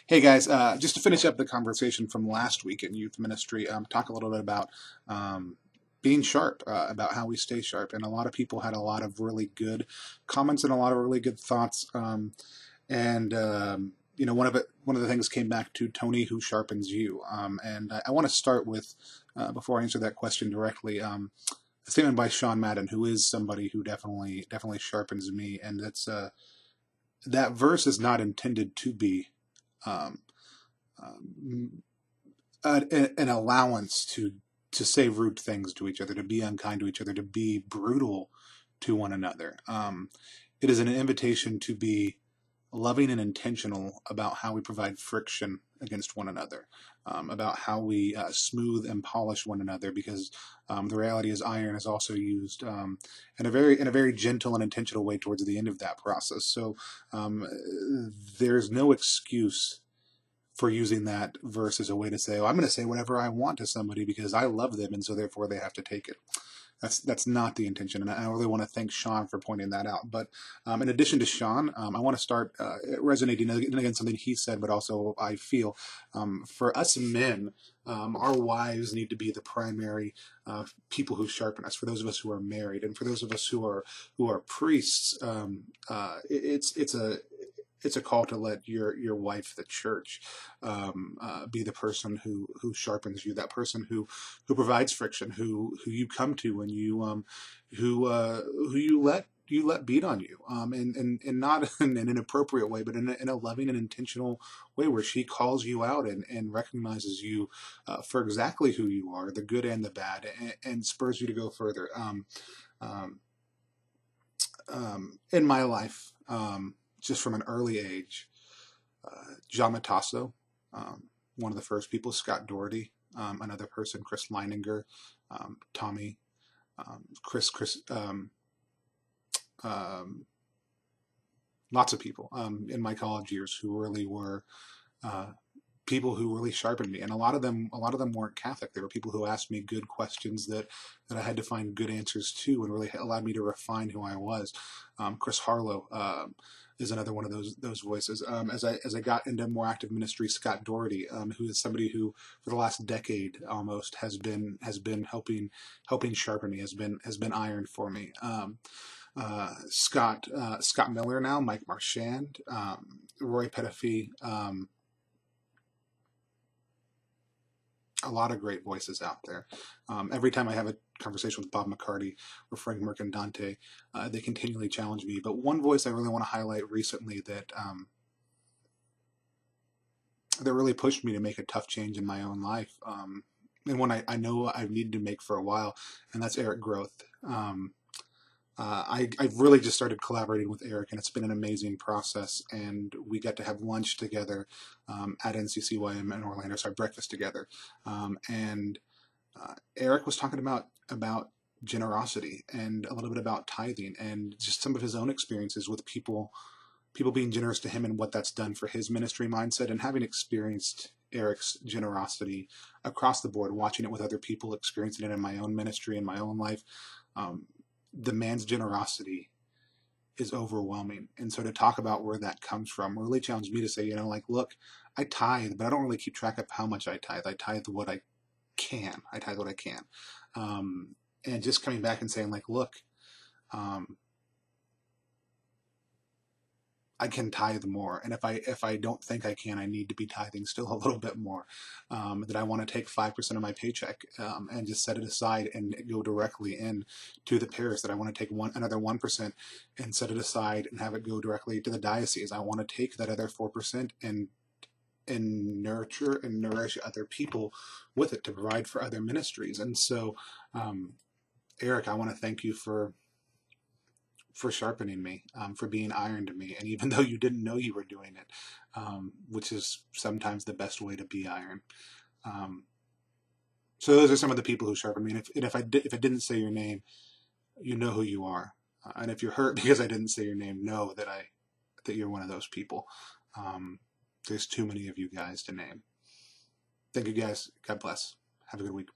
Hey guys, just to finish up the conversation from last week in youth ministry, talk a little bit about being sharp, about how we stay sharp. And a lot of people had a lot of really good comments and a lot of really good thoughts. One of the things came back to Tony, who sharpens you. And I want to start with, before I answer that question directly, a statement by Sean Madden, who is somebody who definitely sharpens me. And that verse is not intended to be um, um, an allowance to say rude things to each other, to be unkind to each other, to be brutal to one another. It is an invitation to be loving and intentional about how we provide friction against one another, about how we smooth and polish one another, because the reality is iron is also used in a very gentle and intentional way towards the end of that process. So there's no excuse for using that verse as a way to say, oh, I'm going to say whatever I want to somebody because I love them and so therefore they have to take it. That's not the intention, and I really want to thank Sean for pointing that out. But in addition to Sean, I want to start resonating again something he said, but also I feel for us men, our wives need to be the primary people who sharpen us. For those of us who are married, and for those of us who are priests, it's a call to let your wife, the church, be the person who sharpens you, that person who provides friction, who you come to, and who you let beat on you, and not in an inappropriate way, but in a loving and intentional way, where she calls you out and recognizes you for exactly who you are, the good and the bad, and spurs you to go further. Um, in my life, just from an early age, John Matasso, one of the first people, Scott Doherty, another person, Chris Leininger, Tommy, Chris, lots of people in my college years who really were people who really sharpened me, and a lot of them weren't Catholic. They were people who asked me good questions that I had to find good answers to, and really allowed me to refine who I was. Chris Harlow is another one of those voices. As I got into more active ministry, Scott Doherty, who is somebody who for the last decade almost has been helping sharpen me, has been iron for me. Scott Miller now, Mike Marchand, Roy Pettifee. A lot of great voices out there. Every time I have a conversation with Bob McCarty or Frank Mercandante, they continually challenge me. But one voice I really want to highlight recently that really pushed me to make a tough change in my own life, and one I know I've needed to make for a while, and that's Eric Groth. I've really just started collaborating with Eric, and it's been an amazing process. And we got to have lunch together at NCCYM in Orlando, so our breakfast together. And Eric was talking about generosity and a little bit about tithing and just some of his own experiences with people being generous to him and what that's done for his ministry mindset. And having experienced Eric's generosity across the board, watching it with other people, experiencing it in my own ministry and my own life. The man's generosity is overwhelming. And so to talk about where that comes from really challenged me to say, look, I tithe, but I don't really keep track of how much I tithe. I tithe what I can. And just coming back and saying, look, I can tithe more, and if I don't think I can, I need to be tithing still a little bit more. That I want to take 5% of my paycheck and just set it aside and go directly in to the parish. That I want to take another 1% and set it aside and have it go directly to the diocese. I want to take that other 4% and nurture and nourish other people with it to provide for other ministries. And so, Eric, I want to thank you for sharpening me, for being iron to me. And even though you didn't know you were doing it, which is sometimes the best way to be iron. So those are some of the people who sharpen me. And if I didn't say your name, you know who you are. And if you're hurt because I didn't say your name, know that you're one of those people. There's too many of you guys to name. Thank you guys. God bless. Have a good week.